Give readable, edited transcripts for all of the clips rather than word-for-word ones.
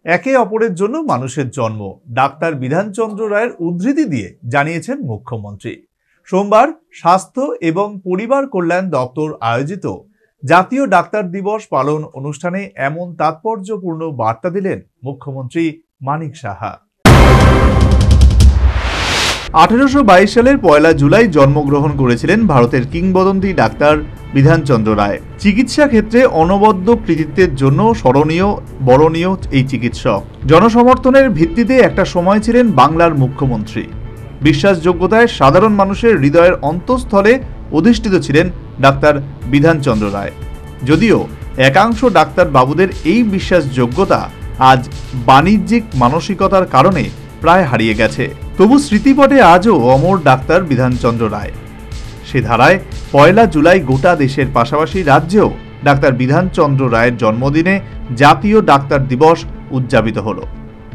একে অপরের জন্য মানুষের জন্ম, ডাক্তার বিধানচন্দ্র রায়ের উদ্ধৃতি দিয়ে জানিয়েছেন মুখ্যমন্ত্রী। সোমবার স্বাস্থ্য এবং পরিবার কল্যাণ দপ্তর আয়োজিত জাতীয় ডাক্তার দিবস পালন অনুষ্ঠানে এমন তাৎপর্যপূর্ণ বার্তা দিলেন মুখ্যমন্ত্রী মানিক সাহা। 1822 সালের 1 জুলাই জন্মগ্রহণ করেছিলেন ভারতের কিংবদন্তি ডাক্তার বিধানচন্দ্র রায়। চিকিৎসা ক্ষেত্রে অনবদ্য কৃতিত্বের জন্য স্মরণীয় বরণীয় এই চিকিৎসক জনসমর্থনের ভিত্তিতে একটা সময় ছিলেন বাংলার মুখ্যমন্ত্রী। বিশ্বাসযোগ্যতায় সাধারণ মানুষের হৃদয়ের অন্তঃস্থলে অধিষ্ঠিত ছিলেন ডাক্তার বিধানচন্দ্র রায়। যদিও একাংশ ডাক্তার বাবুদের এই বিশ্বাসযোগ্যতা আজ বাণিজ্যিক মানসিকতার কারণে প্রায় হারিয়ে গেছে, তবু স্মৃতিপটে আজও অমর ডাক্তার বিধানচন্দ্র রায়। সে ধারায় 1 জুলাই গোটা দেশের পাশাপাশি রাজ্যেও ডাক্তার বিধানচন্দ্র রায়ের জন্মদিনে জাতীয় ডাক্তার দিবস উদযাপিত হল।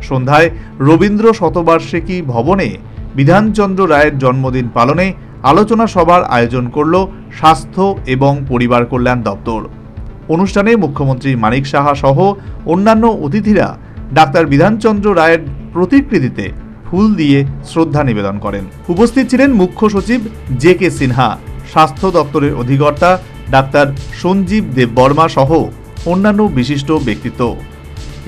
সন্ধ্যায় রবীন্দ্র শতবার্ষিকী ভবনে বিধানচন্দ্র রায়ের জন্মদিন পালনে আলোচনা সভার আয়োজন করল স্বাস্থ্য এবং পরিবার কল্যাণ দপ্তর। অনুষ্ঠানে মুখ্যমন্ত্রী মানিক সাহা সহ অন্যান্য অতিথিরা ডাক্তার বিধানচন্দ্র রায়ের প্রতিকৃতিতে ফুল দিয়ে শ্রদ্ধা নিবেদন করেন। উপস্থিত ছিলেন মুখ্য সচিব জে.কে. সিনহা, স্বাস্থ্য দপ্তরের অধিকর্তা ডাক্তার সঞ্জীব দেববর্মা সহ অন্যান্য বিশিষ্ট ব্যক্তিত্ব।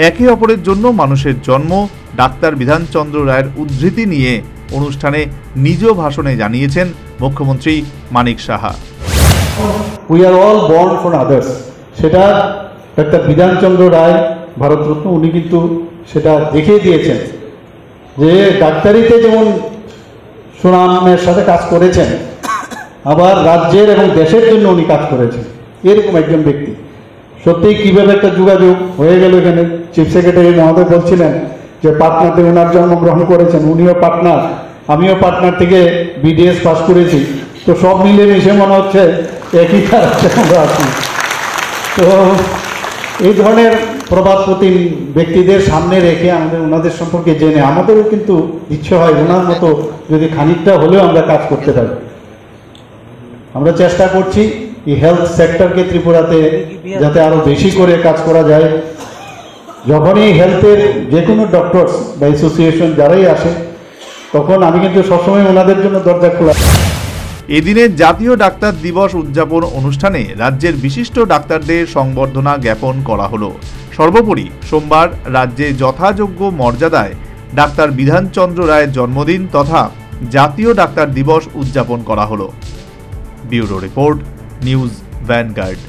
একে অপরের জন্য মানুষের জন্ম, ডাক্তার বিধানচন্দ্র রায়ের উদ্ধৃতি নিয়ে অনুষ্ঠানে নিজ ভাষণে জানিয়েছেন মুখ্যমন্ত্রী Manik Saha. We are all born for others, সেটা ডাক্তার বিধানচন্দ্র রায় ভারতরত্ন উনি কিন্তু সেটা দেখিয়ে দিয়েছেন যে ডাক্তারিতে যেমন সুনামের সাথে কাজ করেছেন, আবার রাজ্যের এবং দেশের জন্য উনি কাজ করেছেন। এরকম একজন ব্যক্তি সত্যিই কীভাবে একটা যোগাযোগ হয়ে গেল। এখানে চিফ সেক্রেটারি মহোদয় বলছিলেন যে পাটনাতে ওনার জন্মগ্রহণ করেছেন, উনিও পাটনার, আমিও পাটনার থেকে বিডিএস পাস করেছি। তো সব মিলে মিশে মনে হচ্ছে একই কারণে আমরা আছি। তো এই ধরনের প্রবাদপ্রতিম ব্যক্তিদের সামনে রেখে আমাদের ওনাদের সম্পর্কে জেনে আমাদেরও কিন্তু ইচ্ছে হয় ওনার মতো যদি খানিকটা হলেও আমরা কাজ করতে পারি। আমরা চেষ্টা করছি এই হেলথ সেক্টরকে ত্রিপুরাতে যাতে আরো বেশি করে কাজ করা যায়। যখনই হেলথের যে কোনো ডক্টরস বা অ্যাসোসিয়েশন যারাই আসে, তখন আমি কিন্তু সবসময় ওনাদের জন্য দরজা খোলা। এদিনের জাতীয় ডাক্তার দিবস উদযাপন অনুষ্ঠানে রাজ্যের বিশিষ্ট ডাক্তারদের সংবর্ধনা জ্ঞাপন করা হলো। সর্বোপরি সোমবার রাজ্যে যথাযোগ্য মর্যাদায় ডাক্তার বিধানচন্দ্র রায়ের জন্মদিন তথা জাতীয় ডাক্তার দিবস উদযাপন করা হলো। Bureau report, news vanguard.